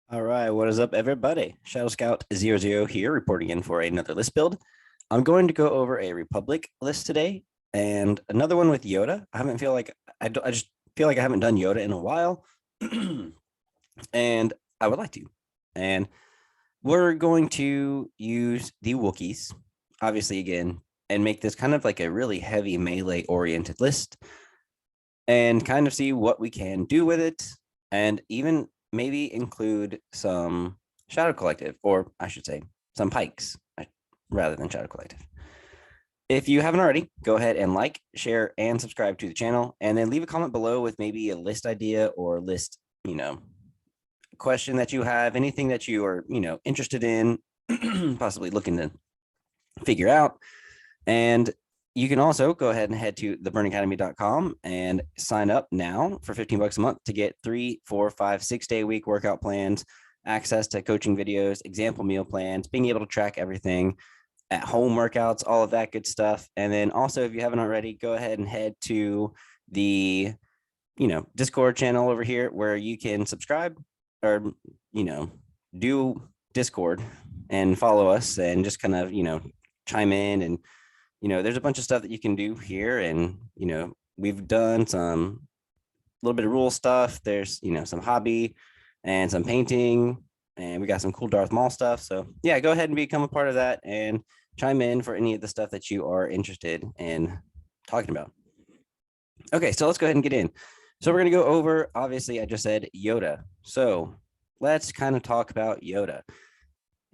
All right, what is up, everybody? Shadow Scout 00 here, reporting in for another list build. I'm going to go over a Republic list today and another one with Yoda. I just feel like I haven't done Yoda in a while, and I would like to. And we're going to use the Wookiees, obviously again, and make this kind of like a really heavy melee oriented list, and kind of see what we can do with it, and even maybe include some Shadow Collective, or I should say, some Pikes rather than Shadow Collective. If you haven't already, go ahead and like, share, and subscribe to the channel, and then leave a comment below with maybe a list idea or list, question that you have, anything that you are, interested in, possibly looking to figure out. And you can also go ahead and head to theburnacademy.com and sign up now for 15 bucks a month to get 3, 4, 5, 6 day a week workout plans, access to coaching videos, example meal plans, being able to track everything, at home workouts, all of that good stuff. And then also, if you haven't already, go ahead and head to the Discord channel over here where you can subscribe or do Discord and follow us and just kind of chime in. And there's a bunch of stuff that you can do here. And we've done some little bit of rule stuff. There's some hobby and some painting, and we got some cool Darth Maul stuff. So yeah, go ahead and become a part of that and chime in for any of the stuff that you are interested in talking about. Okay, so let's go ahead and get in. So we're going to go over, obviously, I just said Yoda. So let's kind of talk about Yoda.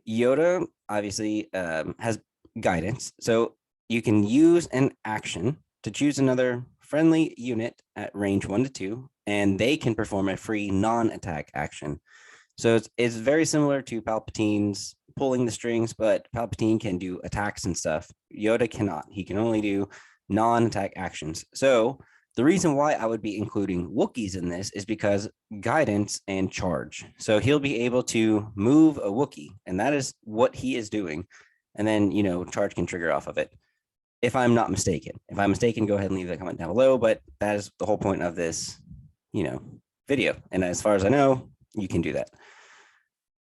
Yoda obviously has guidance. So you can use an action to choose another friendly unit at range 1 to 2, and they can perform a free non-attack action. So it's very similar to Palpatine's pulling the strings, but Palpatine can do attacks and stuff. Yoda cannot. He can only do non-attack actions. So the reason why I would be including Wookiees in this is because guidance and charge. So he'll be able to move a Wookie, and that is what he is doing. And then, charge can trigger off of it. If I'm not mistaken. If I'm mistaken, go ahead and leave that comment down below. But that is the whole point of this, video. And as far as I know, you can do that.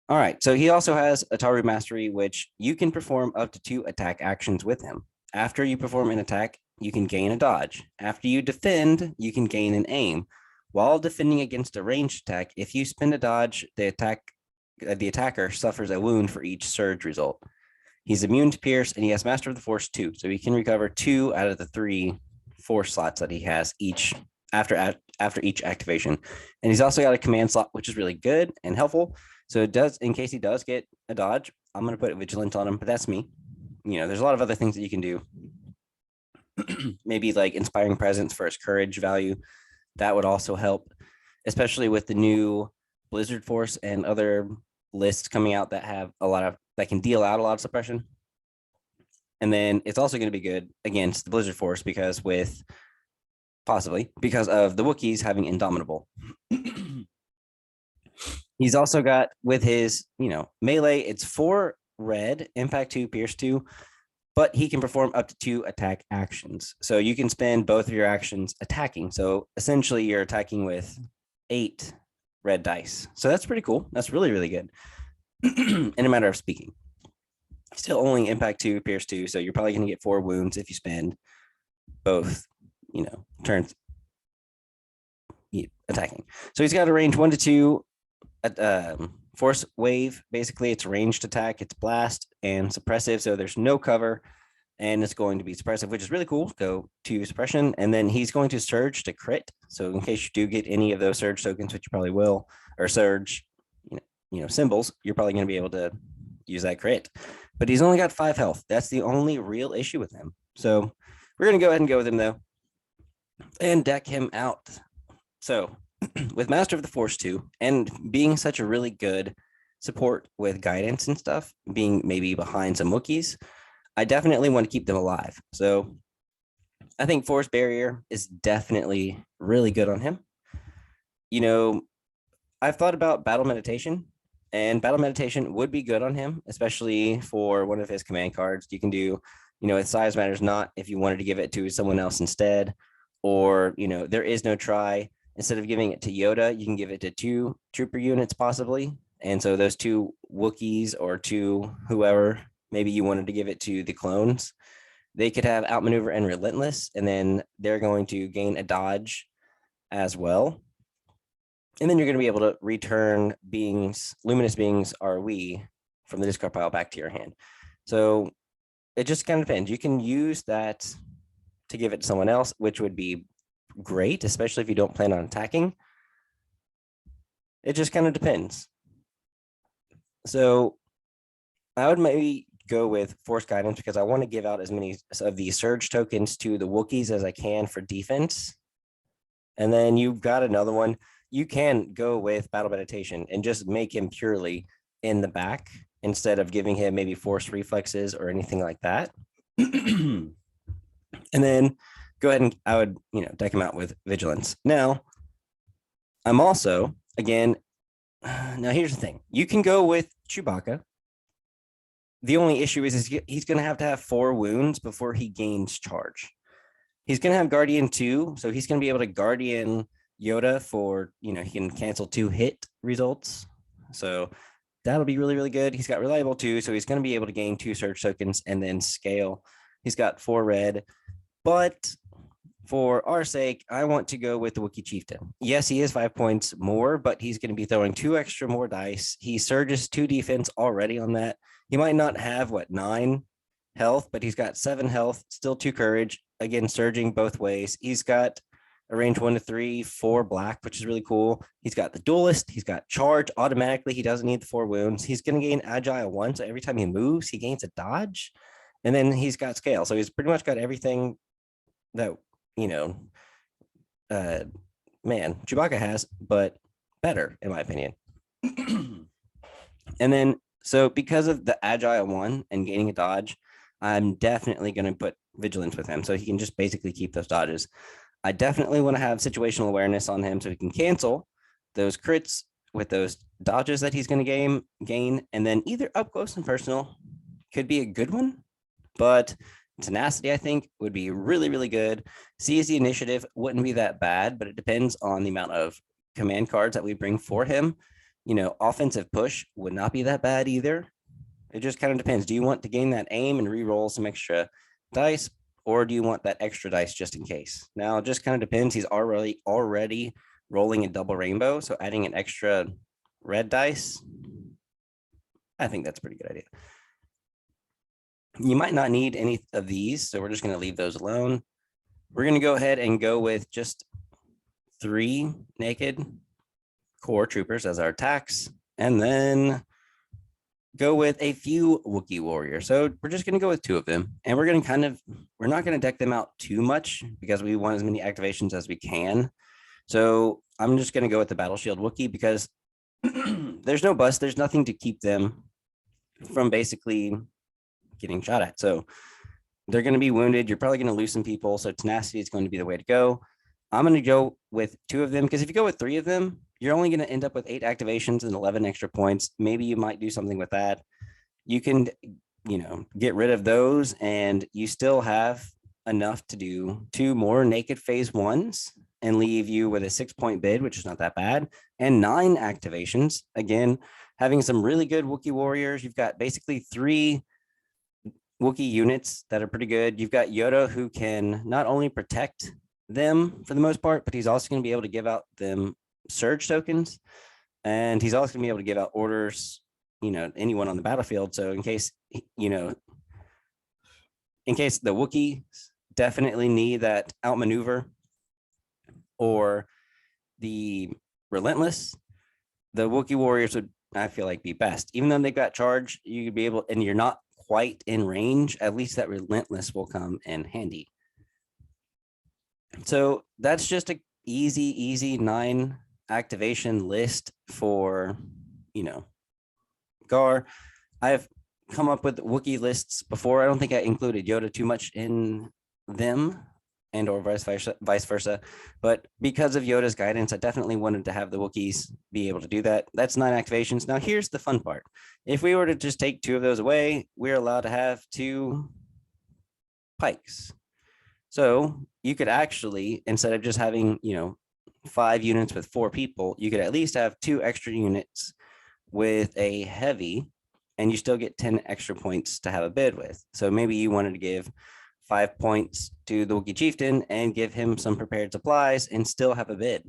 All right. So he also has Ataru Mastery, which you can perform up to 2 attack actions with him. After you perform an attack, you can gain a dodge. After you defend, you can gain an aim. While defending against a ranged attack, if you spend a dodge, the attacker suffers a wound for each surge result. He's immune to pierce, and he has Master of the Force 2, so he can recover 2 out of the 3 force slots that he has each after each activation. And he's also got a command slot, which is really good and helpful. So it does, in case he does get a dodge, I'm going to put Vigilant on him, but that's me. There's a lot of other things that you can do. Maybe like Inspiring Presence for his courage value. That would also help, especially with the new Blizzard Force and other lists coming out that have that can deal out a lot of suppression. And then it's also going to be good against the Blizzard Force because of the Wookiees having Indomitable. He's also got with his, melee, it's 4 red, impact 2, pierce 2, but he can perform up to 2 attack actions. So you can spend both of your actions attacking. So essentially you're attacking with 8 red dice. So that's pretty cool. That's really, really good. In a matter of speaking. Still only impact 2, pierce 2. So you're probably going to get 4 wounds if you spend both, turns attacking. So he's got a range 1 to 2 force wave. Basically, it's ranged attack, it's blast and suppressive. So there's no cover, and it's going to be suppressive, which is really cool. Go to suppression, and then he's going to surge to crit. So in case you do get any of those surge tokens, which you probably will, or surge, symbols, you're probably going to be able to use that crit. But he's only got 5 health. That's the only real issue with him. So we're going to go ahead and go with him though, and deck him out. So with Master of the Force 2 and being such a really good support with guidance and stuff, being maybe behind some Wookiees, I definitely want to keep them alive. So I think Force Barrier is definitely really good on him. I've thought about Battle Meditation, and Battle Meditation would be good on him, especially for one of his command cards. You can do, if size matters not, if you wanted to give it to someone else instead, or, there is no try. Instead of giving it to Yoda, you can give it to 2 trooper units possibly, And so those two Wookiees or two whoever, maybe you wanted to give it to the clones, they could have outmaneuver and relentless, and then they're going to gain a dodge as well. And then you're going to be able to return beings, luminous beings are we, from the discard pile back to your hand. So it just kind of depends. You can use that to give it to someone else, which would be great, especially if you don't plan on attacking. It just kind of depends. So I would maybe go with Force Guidance because I want to give out as many of the Surge tokens to the Wookiees as I can for defense. And then you've got another one. You can go with Battle Meditation and just make him purely in the back instead of giving him maybe Force Reflexes or anything like that. And then go ahead and I would, deck him out with Vigilance. Now, I'm also, again, now here's the thing. You can go with Chewbacca. The only issue is he's going to have 4 wounds before he gains charge. He's going to have Guardian 2, so he's going to be able to Guardian Yoda for, he can cancel 2 hit results. So that'll be really, really good. He's got Reliable 2, so he's going to be able to gain 2 Surge tokens and then scale. He's got 4 red, but for our sake, I want to go with the Wookiee chieftain. Yes, he is 5 points more, but he's going to be throwing 2 extra more dice. He surges 2 defense already on that. He might not have 9 health, but he's got 7 health, still 2 courage. Again, surging both ways. He's got a range 1 to 3, 4 black, which is really cool. He's got the duelist. He's got charge automatically. He doesn't need the 4 wounds. He's going to gain agile 1. So every time he moves, he gains a dodge. And then he's got scale. So he's pretty much got everything that, Chewbacca has, but better, in my opinion. And then, so because of the agile 1 and gaining a dodge, I'm definitely going to put vigilance with him. So he can just basically keep those dodges. I definitely want to have situational awareness on him so he can cancel those crits with those dodges that he's going to gain. And then either up close and personal could be a good one, but tenacity, I think, would be really, really good. Seize the initiative wouldn't be that bad, but it depends on the amount of command cards that we bring for him. Offensive push would not be that bad either. It just kind of depends. Do you want to gain that aim and re-roll some extra dice, or do you want that extra dice just in case? Now, it just kind of depends. He's already rolling a double rainbow, so adding an extra red dice, I think that's a pretty good idea. You might not need any of these, so we're just going to leave those alone. We're going to go ahead and go with just 3 naked core troopers as our attacks, and then go with a few Wookiee warriors. So we're just going to go with 2 of them, and we're going to we're not going to deck them out too much because we want as many activations as we can. So I'm just going to go with the Battle Shield Wookiee because there's no bust. There's nothing to keep them from basically getting shot at. So they're going to be wounded. You're probably going to lose some people. So tenacity is going to be the way to go. I'm going to go with 2 of them because if you go with 3 of them, you're only going to end up with 8 activations and 11 extra points. Maybe you might do something with that. You can, get rid of those and you still have enough to do 2 more naked phase 1s and leave you with a 6-point bid, which is not that bad, and 9 activations. Again, having some really good Wookiee warriors. You've got basically 3 Wookiee units that are pretty good. You've got Yoda, who can not only protect them for the most part, but he's also going to be able to give out them surge tokens, and he's also going to be able to give out orders, anyone on the battlefield. So in case the Wookiees definitely need that outmaneuver or the relentless, the Wookiee warriors would, I feel like, be best. Even though they've got charge, you could be able, and you're not quite in range, at least that relentless will come in handy. So that's just a easy 9 activation list for, Gar. I've come up with Wookiee lists before. I don't think I included Yoda too much in them and or vice versa. But because of Yoda's guidance, I definitely wanted to have the Wookiees be able to do that. That's 9 activations. Now, here's the fun part. If we were to just take 2 of those away, we're allowed to have 2 Pikes. So you could actually, instead of just having, 5 units with 4 people, you could at least have 2 extra units with a heavy, and you still get 10 extra points to have a bid with. So maybe you wanted to give 5 points to the Wookiee chieftain and give him some prepared supplies and still have a bid.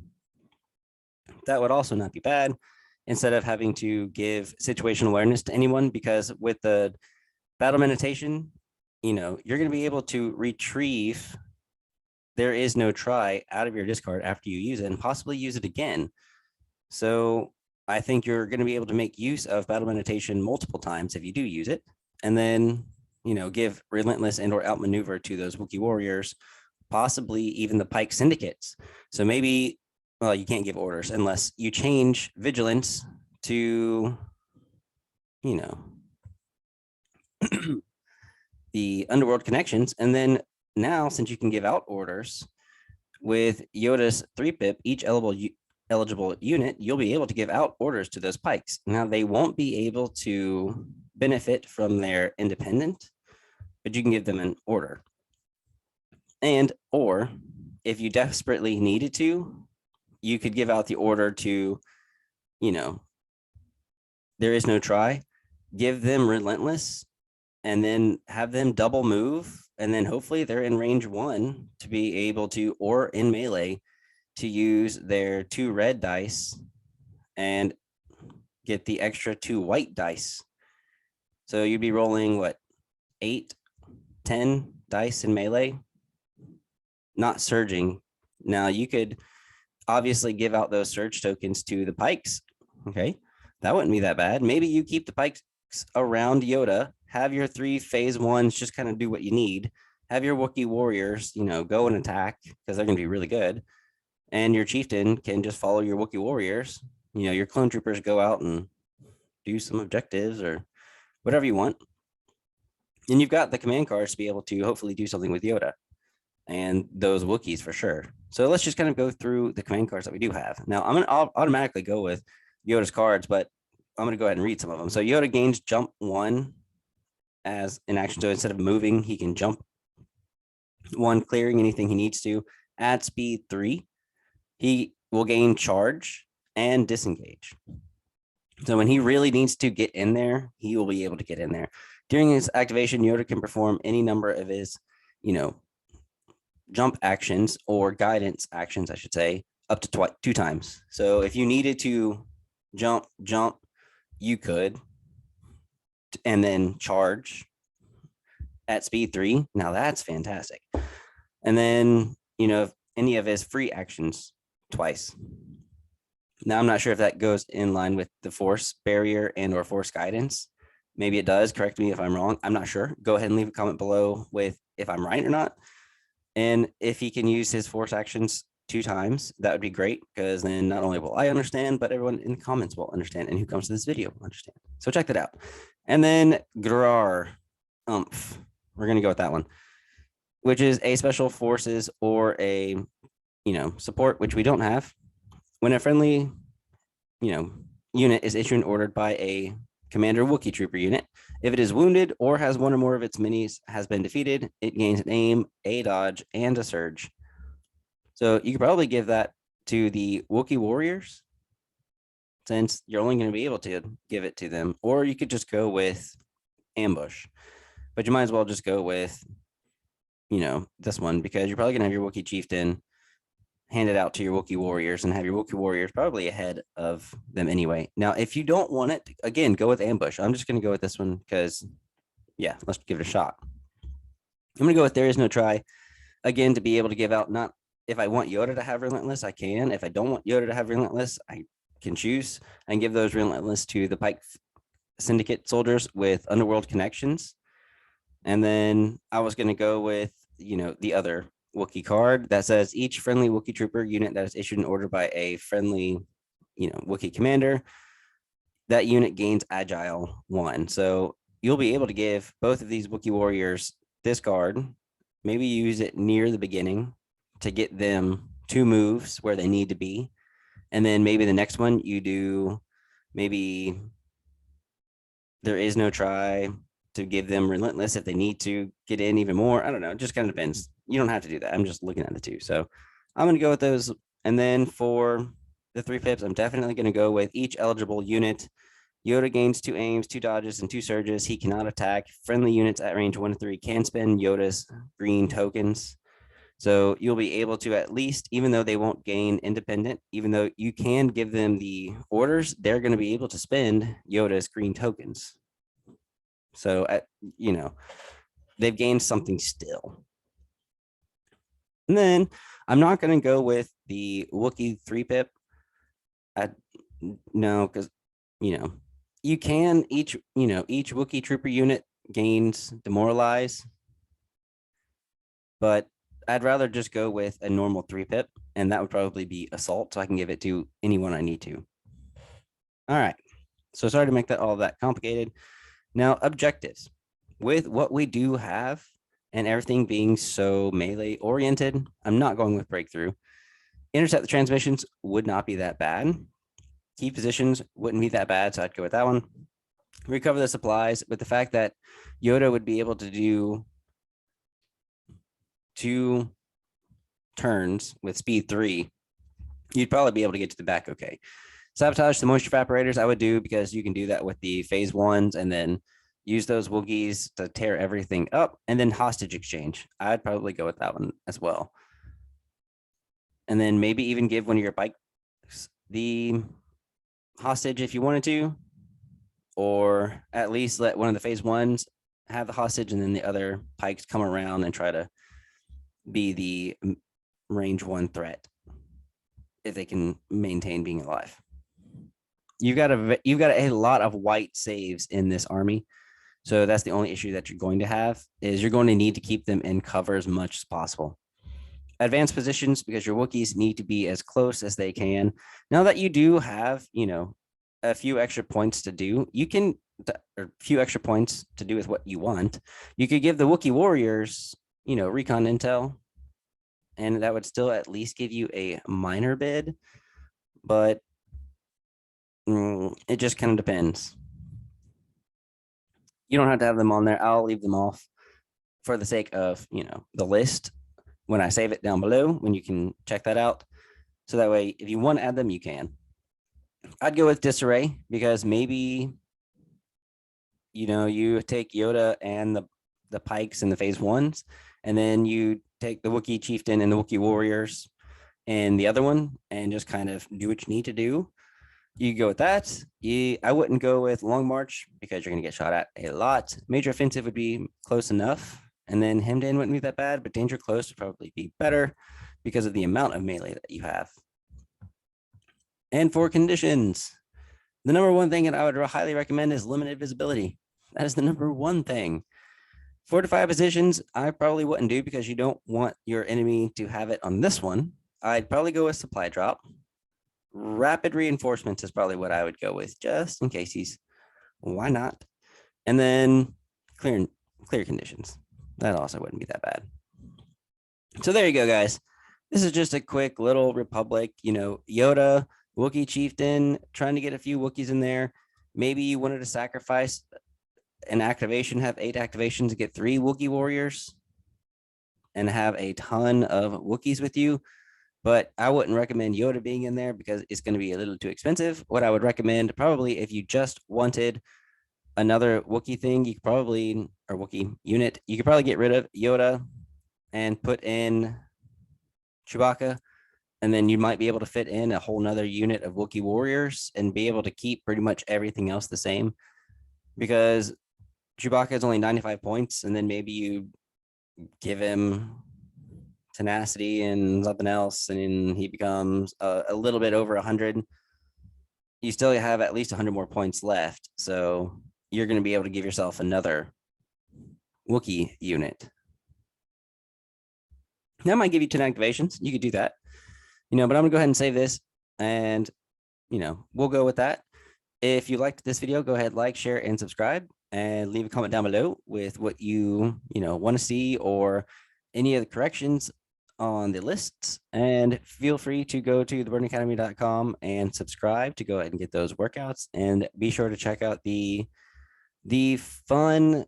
That would also not be bad, instead of having to give situational awareness to anyone, because with the battle meditation, you're going to be able to retrieve there is no try out of your discard after you use it and possibly use it again. So I think you're going to be able to make use of battle meditation multiple times if you do use it, and then give relentless and or outmaneuver to those Wookiee warriors, possibly even the Pike syndicates. So maybe, well, you can't give orders unless you change vigilance to the underworld connections, and then now, since you can give out orders with Yoda's 3-pip, each eligible unit, you'll be able to give out orders to those Pikes. Now, they won't be able to benefit from their independent, but you can give them an order. And, or if you desperately needed to, you could give out the order to, there is no try, give them relentless, and then have them double move. And then hopefully they're in range 1 to be able to, or in melee, to use their 2 red dice and get the extra 2 white dice. So you'd be rolling what, 8, 10 dice in melee, not surging. Now you could obviously give out those surge tokens to the Pikes. Okay, that wouldn't be that bad. Maybe you keep the Pikes around Yoda, have your 3 phase 1s just kind of do what you need, have your Wookiee warriors, go and attack because they're going to be really good. And your chieftain can just follow your Wookiee warriors. Your clone troopers go out and do some objectives or whatever you want. And you've got the command cards to be able to hopefully do something with Yoda and those Wookiees for sure. So let's just kind of go through the command cards that we do have. Now, I'll automatically go with Yoda's cards, but I'm going to go ahead and read some of them. So Yoda gains jump 1 as an action. So instead of moving, he can jump 1, clearing anything he needs to. At speed 3, he will gain charge and disengage. So when he really needs to get in there, he will be able to get in there. During his activation, Yoda can perform any number of his, jump actions or guidance actions, I should say, up to 2 times. So if you needed to jump, you could, and then charge at speed 3. Now that's fantastic. And then, if any of his free actions twice. Now, I'm not sure if that goes in line with the force barrier and or force guidance. Maybe it does. Correct me if I'm wrong. I'm not sure. Go ahead and leave a comment below with if I'm right or not. And if he can use his force actions 2 times, that would be great, because then not only will I understand, but everyone in the comments will understand, and who comes to this video will understand. So check that out. And then Grar, we're going to go with that one, which is a special forces or a, support, which we don't have. When a friendly, unit is issued and ordered by a commander Wookiee trooper unit, if it is wounded or has one or more of its minis has been defeated, it gains an aim, a dodge, and a surge. So you could probably give that to the Wookiee warriors, since you're only going to be able to give it to them, or you could just go with ambush, but you might as well just go with, this one, because you're probably going to have your Wookiee chieftain hand it out to your Wookiee warriors and have your Wookiee warriors probably ahead of them anyway. Now, if you don't want it, again, go with ambush. I'm just going to go with this one because, yeah, let's give it a shot. I'm going to go with there is no try, again, to be able to give out, not if I want Yoda to have relentless, I can. If I don't want Yoda to have relentless, I can choose and give those relentless to the Pike syndicate soldiers with underworld connections. And then I was going to go with, the other Wookiee card that says each friendly Wookiee trooper unit that is issued and ordered by a friendly, Wookiee commander, that unit gains agile 1. So you'll be able to give both of these Wookiee warriors this card, maybe use it near the beginning to get them 2 moves where they need to be. And then maybe the next one you do, maybe there is no try to give them relentless if they need to get in even more. I don't know. It just kind of depends. You don't have to do that. I'm just looking at the 2. So I'm going to go with those. And then for the 3 pips, I'm definitely going to go with each eligible unit Yoda gains 2 aims, 2 dodges, and 2 surges. He cannot attack. Friendly units at range 1 to 3 can spend Yoda's green tokens. So you'll be able to at least, even though they won't gain independent, even though you can give them the orders, they're going to be able to spend Yoda's green tokens. So, they've gained something still. And then I'm not going to go with the Wookie 3-pip. No, because, you can each Wookie trooper unit gains demoralize, but I'd rather just go with a normal 3-pip, and that would probably be assault, so I can give it to anyone I need to. All right. So sorry to make that all that complicated. Now, objectives. With what we do have and everything being so melee oriented, I'm not going with breakthrough. Intercept the transmissions would not be that bad. Key positions wouldn't be that bad, so I'd go with that one. Recover the supplies, with the fact that Yoda would be able to do 2 turns with speed 3, you'd probably be able to get to the back okay. Sabotage the moisture evaporators, I would do, because you can do that with the phase 1s and then use those Wookiees to tear everything up. And then hostage exchange, I'd probably go with that one as well. And then maybe even give one of your Pikes the hostage if you wanted to, or at least let one of the phase 1s have the hostage, and then the other Pikes come around and try to be the range 1 threat if they can maintain being alive. You've got a lot of white saves in this army, so that's the only issue that you're going to have, is you're going to need to keep them in cover as much as possible. Advanced positions, because your Wookiees need to be as close as they can. Now that you do have, a few extra points to do, or a few extra points to do with what you want, you could give the Wookiee warriors, recon intel, and that would still at least give you a minor bid, but it just kind of depends. You don't have to have them on there. I'll leave them off for the sake of, the list when I save it down below, when you can check that out. So that way, if you want to add them, you can. I'd go with disarray, because maybe, you take Yoda and the Pikes and the phase 1s, and then you take the Wookiee chieftain and the Wookiee warriors and the other one, and just kind of do what you need to do. You go with that. I wouldn't go with long march, because you're going to get shot at a lot. Major offensive would be close enough, and then hemmed in wouldn't be that bad, but danger close would probably be better because of the amount of melee that you have. And for conditions, the number 1 thing that I would highly recommend is limited visibility. That is the number 1 thing. Fortified positions, I probably wouldn't do, because you don't want your enemy to have it on this one. I'd probably go with supply drop. Rapid reinforcements is probably what I would go with, just in case why not? And then clear conditions. That also wouldn't be that bad. So there you go, guys. This is just a quick little Republic, Yoda, Wookiee chieftain, trying to get a few Wookiees in there. Maybe you wanted to sacrifice an activation, have 8 activations to get 3 Wookiee warriors and have a ton of Wookiees with you. But I wouldn't recommend Yoda being in there, because it's going to be a little too expensive. What I would recommend, probably, if you just wanted another Wookiee thing, you could probably, or Wookiee unit, you could probably get rid of Yoda and put in Chewbacca, and then you might be able to fit in a whole nother unit of Wookiee warriors and be able to keep pretty much everything else the same, because Chewbacca is only 95 points, and then maybe you give him tenacity and something else, and he becomes a little bit over 100. You still have at least 100 more points left, so you're going to be able to give yourself another Wookiee unit. That might give you 10 activations. You could do that, but I'm gonna go ahead and save this, and we'll go with that. If you liked this video, go ahead, like, share, and subscribe, and leave a comment down below with what you want to see, or any of the corrections on the lists. And feel free to go to theburningacademy.com and subscribe to go ahead and get those workouts, and be sure to check out the fun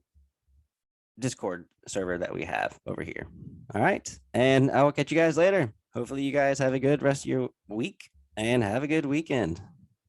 Discord server that we have over here. All right, and I will catch you guys later. Hopefully you guys have a good rest of your week and have a good weekend.